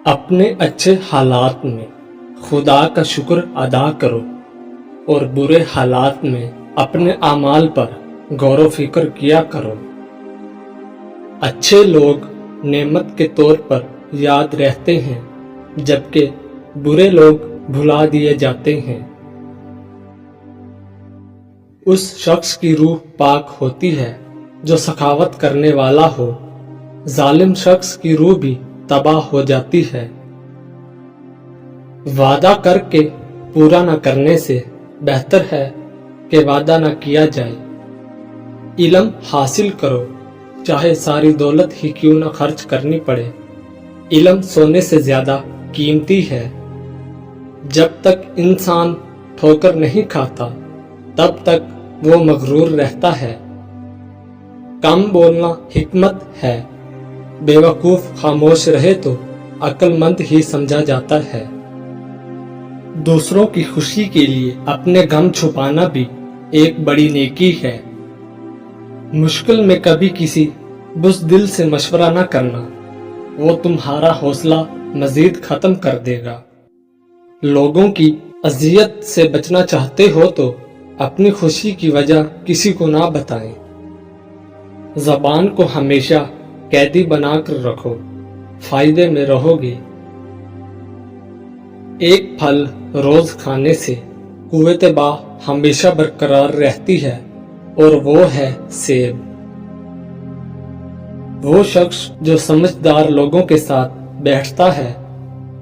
अपने अच्छे हालात में खुदा का शुक्र अदा करो और बुरे हालात में अपने अमाल पर गौर फिक्र किया करो। अच्छे लोग नेमत के तौर पर याद रहते हैं, जबकि बुरे लोग भुला दिए जाते हैं। उस शख्स की रूह पाक होती है जो सखावत करने वाला हो, जालिम शख्स की रूह भी तबाह हो जाती है। वादा करके पूरा न करने से बेहतर है कि वादा न किया जाए। इल्म हासिल करो, चाहे सारी दौलत ही क्यों न खर्च करनी पड़े। इल्म सोने से ज्यादा कीमती है। जब तक इंसान ठोकर नहीं खाता, तब तक वो मगरूर रहता है। कम बोलना हिकमत है। बेवकूफ खामोश रहे तो अक्लमंद ही समझा जाता है। दूसरों की खुशी के लिए अपने गम छुपाना भी एक बड़ी नेकी है। मुश्किल में कभी किसी बुज़दिल से मशवरा न करना, वो तुम्हारा हौसला मजीद खत्म कर देगा। लोगों की अजियत से बचना चाहते हो तो अपनी खुशी की वजह किसी को ना बताएं। ज़बान को हमेशा कैदी बनाकर रखो, फायदे में रहोगे। एक फल रोज खाने से कुव्वत बा हमेशा बरकरार रहती है, और वो है सेब। वो शख्स जो समझदार लोगों के साथ बैठता है,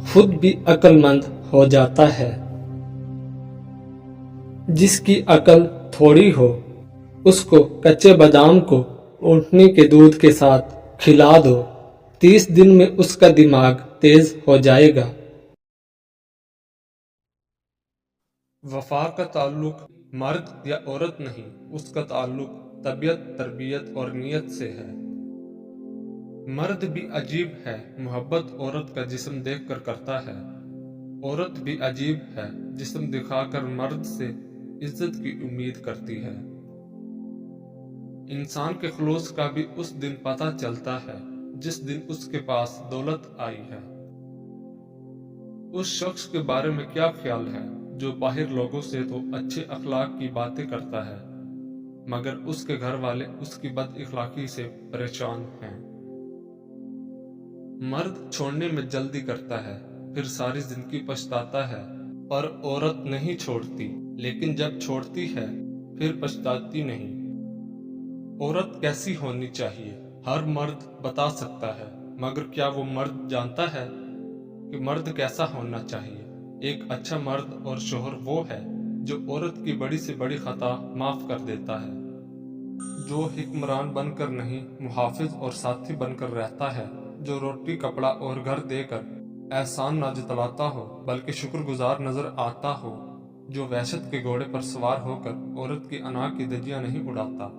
खुद भी अक्लमंद हो जाता है। जिसकी अकल थोड़ी हो, उसको कच्चे बादाम को ऊँटनी के दूध के साथ खिला दो, 30 दिन में उसका दिमाग तेज हो जाएगा। वफा का ताल्लुक मर्द या औरत नहीं, उसका ताल्लुक तबीयत, तरबियत और नियत से है। मर्द भी अजीब है, मोहब्बत औरत का जिस्म देखकर करता है। औरत भी अजीब है, जिस्म दिखाकर मर्द से इज्जत की उम्मीद करती है। इंसान के खुलूस का भी उस दिन पता चलता है जिस दिन उसके पास दौलत आई है। उस शख्स के बारे में क्या ख्याल है जो बाहर लोगों से तो अच्छे अखलाक की बातें करता है, मगर उसके घर वाले उसकी बद इखलाकी से परेशान हैं। मर्द छोड़ने में जल्दी करता है, फिर सारी जिंदगी पछताता है, पर औरत नहीं छोड़ती, लेकिन जब छोड़ती है फिर पछताती नहीं। औरत कैसी होनी चाहिए हर मर्द बता सकता है, मगर क्या वो मर्द जानता है कि मर्द कैसा होना चाहिए? एक अच्छा मर्द और शोहर वो है जो औरत की बड़ी से बड़ी खता माफ कर देता है, जो हिक्मरान बनकर नहीं मुहाफिज और साथी बनकर रहता है, जो रोटी कपड़ा और घर देकर एहसान ना जतलाता हो बल्कि शुक्रगुजार नजर आता हो, जो वहशत के घोड़े पर सवार होकर औरत की अना की धज्जियां नहीं उड़ाता,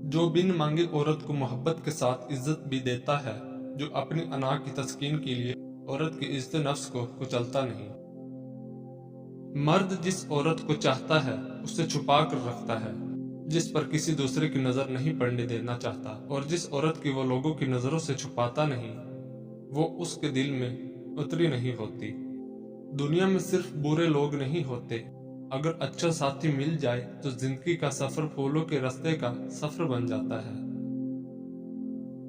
जो बिन मांगे औरत को मोहब्बत के साथ इज्जत भी देता है, जो अपनी अना की तस्कीन के लिए औरत की इज्जत नफ्स को कुचलता नहीं। मर्द जिस औरत को चाहता है उसे छुपा कर रखता है, जिस पर किसी दूसरे की नजर नहीं पड़ने देना चाहता, और जिस औरत की वो लोगों की नजरों से छुपाता नहीं, वो उसके दिल में उतरी नहीं होती। दुनिया में सिर्फ बुरे लोग नहीं होते, अगर अच्छा साथी मिल जाए तो जिंदगी का सफर फूलों के रास्ते का सफर बन जाता है।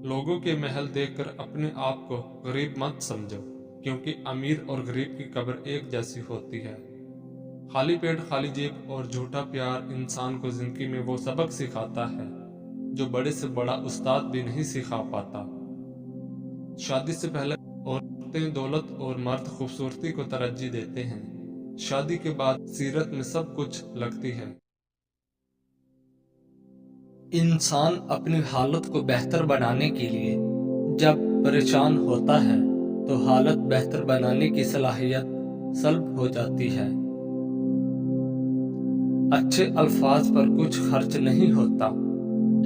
लोगों के महल देखकर अपने आप को गरीब मत समझो, क्योंकि अमीर और गरीब की कब्र एक जैसी होती है। खाली पेट खाली जेब और झूठा प्यार इंसान को जिंदगी में वो सबक सिखाता है जो बड़े से बड़ा उस्ताद भी नहीं सिखा पाता। शादी से पहले औरतें दौलत और मर्द खूबसूरती को तरजीह देते हैं, शादी के बाद सीरत में सब कुछ लगती है। इंसान अपनी हालत को बेहतर बनाने के लिए जब परेशान होता है तो हालत बेहतर बनाने की सलाहियत सल्ब हो जाती है। अच्छे अल्फाज पर कुछ खर्च नहीं होता,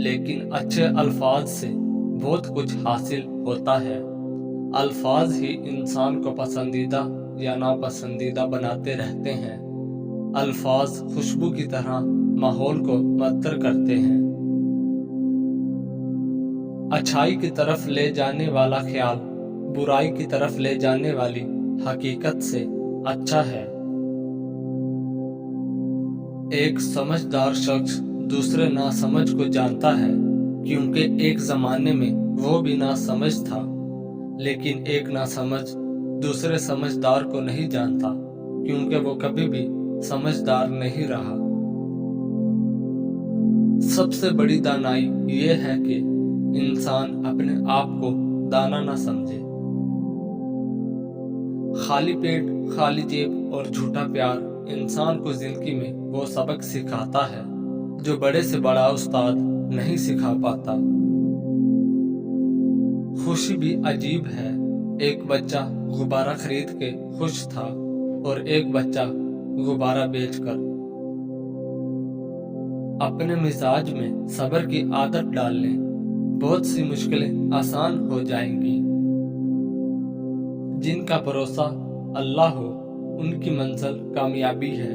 लेकिन अच्छे अल्फाज से बहुत कुछ हासिल होता है। अल्फाज ही इंसान को पसंदीदा या नापसंदीदा बनाते रहते हैं। अल्फाज खुशबू की तरह माहौल को मअतर करते हैं। अच्छाई की तरफ ले जाने वाला ख्याल برائی کی طرف لے جانے والی حقیقت سے اچھا ہے۔ ایک سمجھدار شخص دوسرے ناسمجھ کو جانتا ہے، کیونکہ ایک زمانے میں وہ بھی ناسمجھ تھا، لیکن ایک ناسمجھ دوسرے سمجھدار کو نہیں جانتا، کیونکہ وہ کبھی بھی سمجھدار نہیں رہا۔ سب سے بڑی دانائی یہ ہے کہ انسان اپنے آپ کو دانا نہ سمجھے۔ خالی پیٹ، خالی جیب اور جھوٹا پیار انسان کو زندگی میں وہ سبق سکھاتا ہے جو بڑے سے بڑا استاد نہیں سکھا پاتا۔ خوشی بھی عجیب ہے، ایک بچہ غبارہ خرید کے خوش تھا اور ایک بچہ غبارہ بیچ کر۔ اپنے مزاج میں صبر کی عادت ڈال لیں، بہت سی مشکلیں آسان ہو جائیں گی۔ جن کا بھروسہ اللہ ہو ان کی منزل کامیابی ہے۔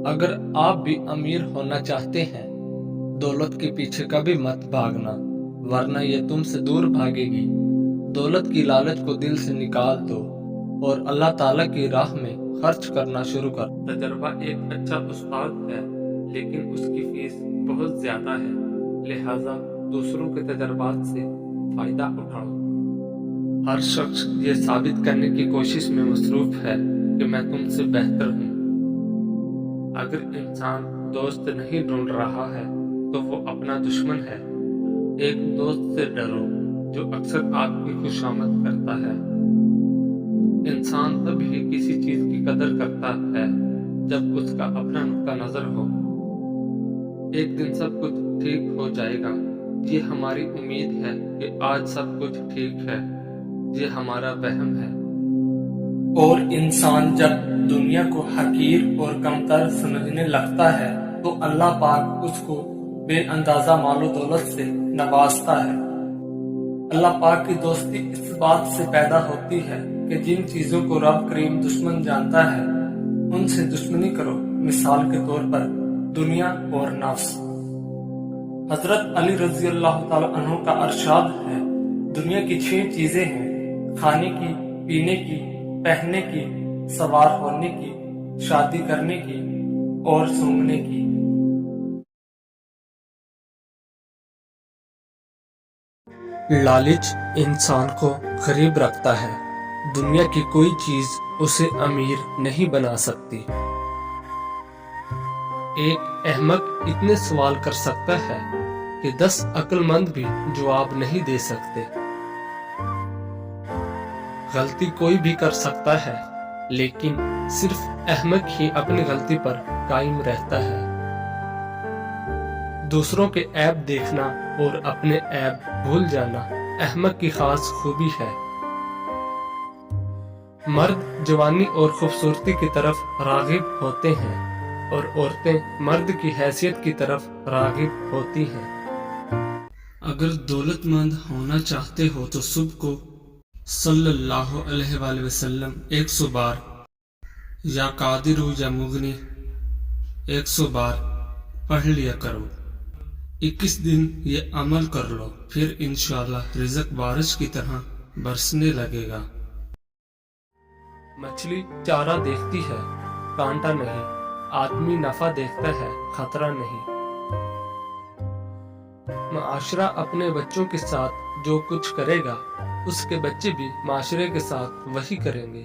اگر آپ بھی امیر ہونا چاہتے ہیں، دولت کے پیچھے کبھی مت بھاگنا، ورنہ یہ تم سے دور بھاگے گی۔ دولت کی لالچ کو دل سے نکال دو اور اللہ تعالیٰ کی راہ میں خرچ کرنا شروع کر۔ تجربہ ایک اچھا استاد ہے، لیکن اس کی فیس بہت زیادہ ہے، لہذا دوسروں کے تجربات سے فائدہ اٹھاؤ۔ ہر شخص یہ ثابت کرنے کی کوشش میں مصروف ہے کہ میں تم سے بہتر ہوں۔ اگر انسان دوست نہیں ڈھونڈ رہا ہے تو وہ اپنا دشمن ہے۔ ایک دوست سے ڈرو جو اکثر آپ کی خوشامد کرتا ہے۔ انسان تب ہی کسی چیز کی قدر کرتا ہے جب اس کا اپنا نقطہ نظر ہو۔ ایک دن سب کچھ ٹھیک ہو جائے گا، یہ ہماری امید ہے کہ آج سب کچھ ٹھیک ہے، یہ ہمارا وہم ہے۔ اور انسان جب دنیا کو حقیر اور کمتر سمجھنے لگتا ہے تو اللہ پاک اس کو بے اندازہ مال و دولت سے نوازتا ہے۔ اللہ پاک کی دوستی اس بات سے پیدا ہوتی ہے کہ جن چیزوں کو رب کریم دشمن جانتا ہے ان سے دشمنی کرو، مثال کے طور پر دنیا اور نفس۔ حضرت علی رضی اللہ تعالی عنہ کا ارشاد ہے، دنیا کی 6 چیزیں ہیں: کھانے کی، پینے کی، پہننے کی، سوار ہونے کی، شادی کرنے کی اور سونگنے کی۔ لالچ انسان کو غریب رکھتا ہے، دنیا کی کوئی چیز اسے امیر نہیں بنا سکتی۔ ایک احمق اتنے سوال کر سکتا ہے کہ 10 عقل مند بھی جواب نہیں دے سکتے۔ غلطی کوئی بھی کر سکتا ہے، لیکن صرف احمق ہی اپنی غلطی پر قائم رہتا ہے۔ دوسروں کے عیب دیکھنا اور اپنے عیب بھول جانا احمق کی خاص خوبی ہے۔ مرد جوانی اور خوبصورتی کی طرف راغب ہوتے ہیں اور عورتیں مرد کی حیثیت کی طرف راغب ہوتی ہیں۔ اگر دولت مند ہونا چاہتے ہو تو صبح کو صلی اللہ علیہ وآلہ وسلم 100 بار یا قادر یا مغنی 100 بار پڑھ لیا کرو۔ 21 دن یہ عمل کر لو، پھر انشاءاللہ رزق بارش کی طرح برسنے لگے گا۔ مچھلی چارہ دیکھتی ہے، کانٹا نہیں۔ آدمی نفع دیکھتا ہے، خطرہ نہیں۔ معاشرہ اپنے بچوں کے ساتھ جو کچھ کرے گا، اس کے بچے بھی معاشرے کے ساتھ وہی کریں گے۔